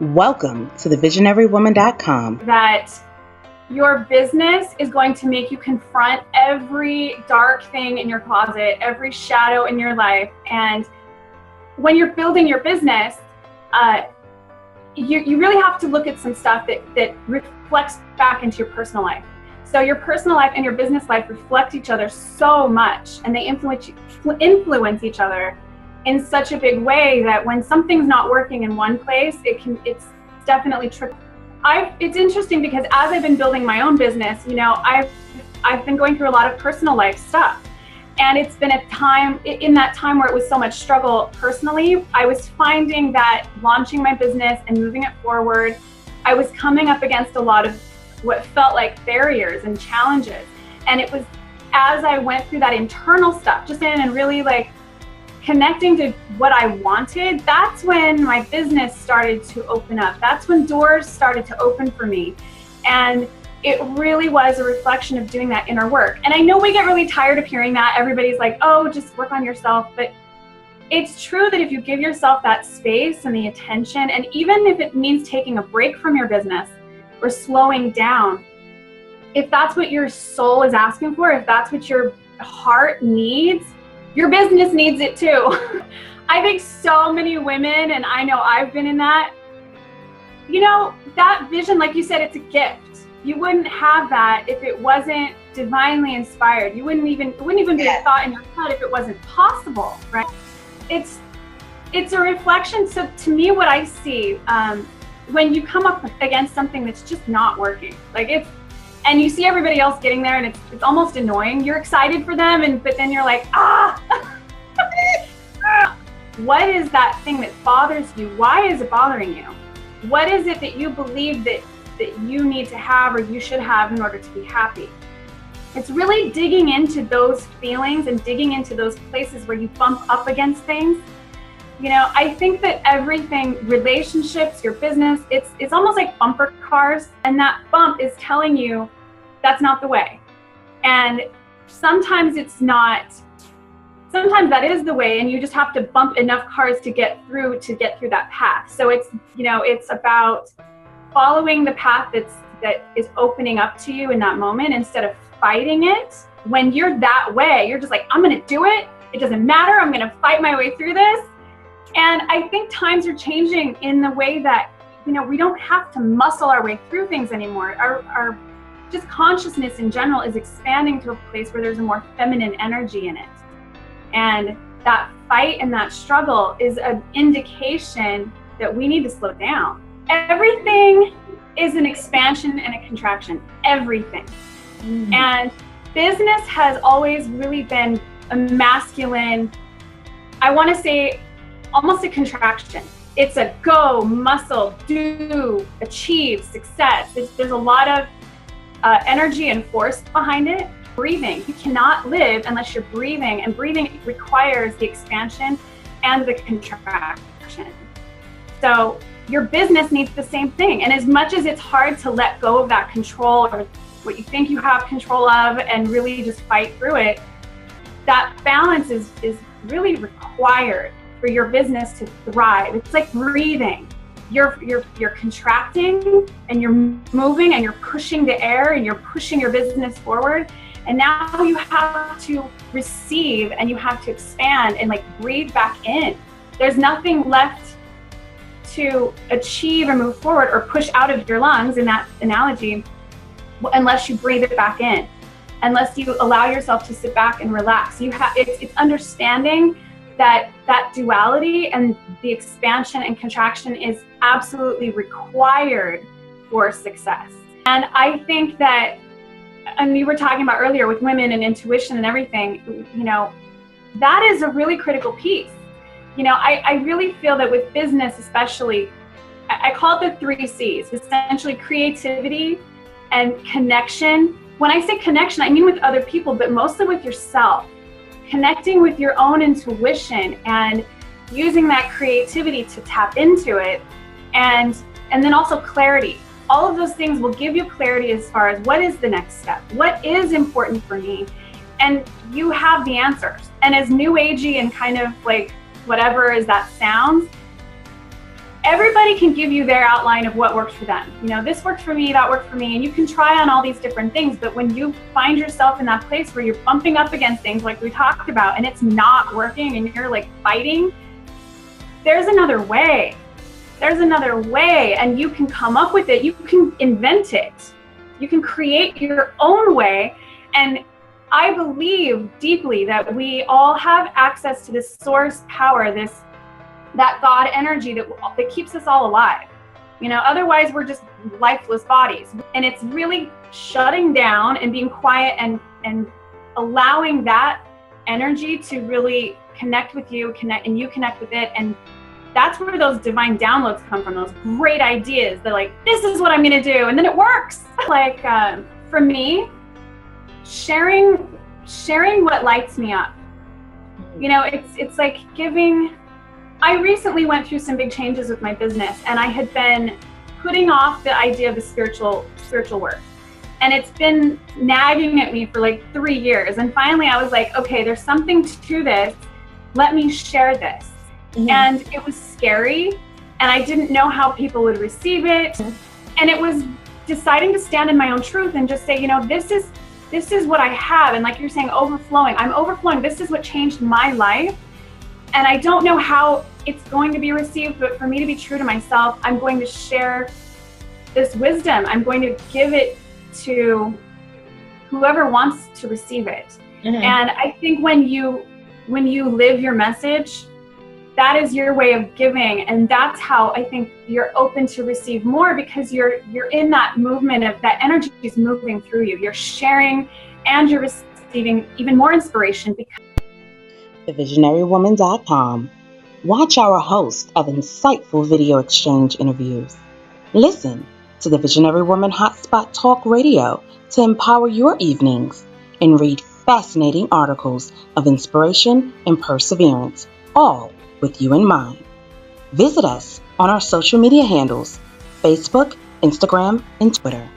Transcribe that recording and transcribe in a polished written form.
Welcome to thevisionarywoman.com. That your business is going to make you confront every dark thing in your closet, every shadow in your life. And when you're building your business, you really have to look at some stuff that reflects back into your personal life. So your personal life and your business life reflect each other so much, and they influence each other in such a big way that when something's not working in one place, it's definitely tricky. It's interesting because as I've been building my own business, I've been going through a lot of personal life stuff. And it's been a time, in that time where it was so much struggle personally, I was finding that launching my business and moving it forward, I was coming up against a lot of what felt like barriers and challenges. And it was as I went through that internal stuff, just in and really connecting to what I wanted, that's when my business started to open up. That's when doors started to open for me. And it really was a reflection of doing that inner work. And I know we get really tired of hearing that. Everybody's like, oh, just work on yourself. But it's true that if you give yourself that space and the attention, and even if it means taking a break from your business or slowing down, if that's what your soul is asking for, if that's what your heart needs, your business needs it too. I think so many women, and I know I've been in that, that vision, like you said, it's a gift. You wouldn't have that if it wasn't divinely inspired. It wouldn't even be a thought in your head if it wasn't possible, right? It's a reflection. So to me, what I see, when you come up against something that's just not working, and you see everybody else getting there, and it's almost annoying. You're excited for them, but then you're like, what is that thing that bothers you? Why is it bothering you? What is it that you believe that you need to have or you should have in order to be happy? It's really digging into those feelings and digging into those places where you bump up against things. I think that everything, relationships, your business, it's almost like bumper cars, and that bump is telling you that's not the way. And sometimes it's not. Sometimes that is the way, and you just have to bump enough cars to get through that path. So it's about following the path that is opening up to you in that moment instead of fighting it. When you're that way, you're just like, I'm gonna do it. It doesn't matter. I'm gonna fight my way through this. And I think times are changing in the way that, we don't have to muscle our way through things anymore. Our just consciousness in general is expanding to a place where there's a more feminine energy in it. And that fight and that struggle is an indication that we need to slow down. Everything is an expansion and a contraction, everything. Mm-hmm. And business has always really been a masculine, I want to say, almost a contraction. It's a go, muscle, do, achieve, success. There's a lot of energy and force behind it. Breathing. You cannot live unless you're breathing, and breathing requires the expansion and the contraction. So your business needs the same thing. And as much as it's hard to let go of that control or what you think you have control of and really just fight through it, that balance is really required for your business to thrive. It's like breathing. You're contracting and you're moving and you're pushing the air and you're pushing your business forward. And now you have to receive and you have to expand and breathe back in. There's nothing left to achieve or move forward or push out of your lungs in that analogy unless you breathe it back in, unless you allow yourself to sit back and relax. It's understanding that duality and the expansion and contraction is absolutely required for success. And I think that, and we were talking about earlier with women and intuition and everything, that is a really critical piece. I really feel that with business especially, I call it the 3 C's, essentially creativity and connection. When I say connection, I mean with other people, but mostly with yourself. Connecting with your own intuition and using that creativity to tap into it, and then also clarity. All of those things will give you clarity as far as what is the next step, what is important for me, and you have the answers. And as new agey and kind of whatever as that sounds, everybody can give you their outline of what works for them. You know, this worked for me, that worked for me, and you can try on all these different things. But when you find yourself in that place where you're bumping up against things like we talked about and it's not working and you're like fighting, there's another way. There's another way, and you can come up with it. You can invent it. You can create your own way. And I believe deeply that we all have access to this source power, that God energy that keeps us all alive. You know, otherwise we're just lifeless bodies. And it's really shutting down and being quiet and allowing that energy to really connect with you, and you connect with it. And that's where those divine downloads come from, those great ideas. They're like, this is what I'm gonna do, and then it works. Like for me, sharing what lights me up. You know, it's like giving. I recently went through some big changes with my business, and I had been putting off the idea of the spiritual work. And it's been nagging at me for like 3 years. And finally I was like, okay, there's something to this. Let me share this. Mm-hmm. And it was scary, and I didn't know how people would receive it. Mm-hmm. And it was deciding to stand in my own truth and just say, you know, this is what I have. And like you're saying, overflowing. I'm overflowing. This is what changed my life. And I don't know how it's going to be received, but for me to be true to myself, I'm going to share this wisdom. I'm going to give it to whoever wants to receive it. Mm-hmm. And I think when you live your message, that is your way of giving. And that's how I think you're open to receive more, because you're in that movement of that energy is moving through you. You're sharing and you're receiving even more inspiration. TheVisionaryWoman.com. Watch our host of insightful video exchange interviews. Listen to the Visionary Woman Hotspot Talk Radio to empower your evenings, and read fascinating articles of inspiration and perseverance, all with you in mind. Visit us on our social media handles, Facebook, Instagram, and Twitter.